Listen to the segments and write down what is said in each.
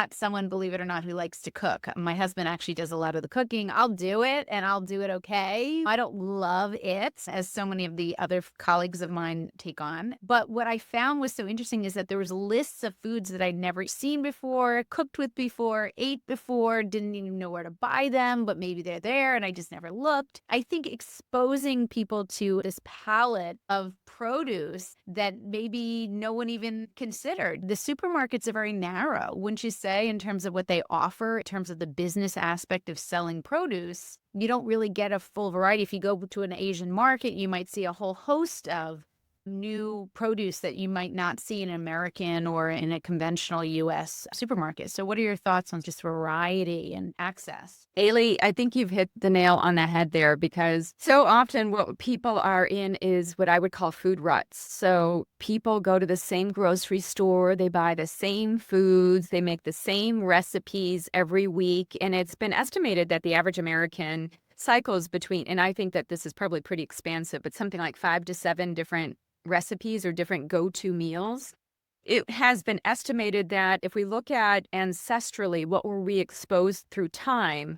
not someone, believe it or not, who likes to cook. My husband actually does a lot of the cooking. I'll do it and I'll do it okay. I don't love it as so many of the other colleagues of mine take on. But what I found was so interesting is that there was lists of foods that I'd never seen before, cooked with before, ate before, didn't even know where to buy them, but maybe they're there and I just never looked. I think exposing people to this palette of produce that maybe no one even considered. The supermarkets are very narrow, wouldn't you say, in terms of what they offer, in terms of the business aspect of selling produce? You don't really get a full variety. If you go to an Asian market, you might see a whole host of new produce that you might not see in an American or in a conventional US supermarket. So what are your thoughts on just variety and access? Ailey, I think you've hit the nail on the head there because so often what people are in is what I would call food ruts. So people go to the same grocery store, they buy the same foods, they make the same recipes every week. And it's been estimated that the average American cycles between, and I think that this is probably pretty expansive, but something like 5 to 7 different recipes or different go-to meals. It has been estimated that if we look at ancestrally, what were we exposed through time,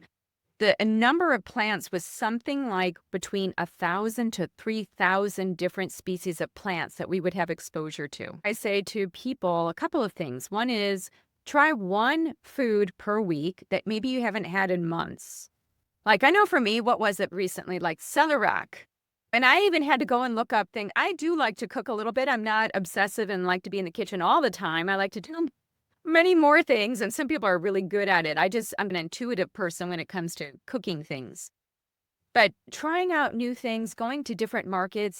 the number of plants was something like between 1,000 to 3,000 different species of plants that we would have exposure to. I say to people a couple of things. One is try one food per week that maybe you haven't had in months. Like I know for me, what was it recently? Like celeriac. And I even had to go and look up things. I do like to cook a little bit. I'm not obsessive and like to be in the kitchen all the time. I like to do many more things, and some people are really good at it. I'm an intuitive person when it comes to cooking things. But trying out new things, going to different markets,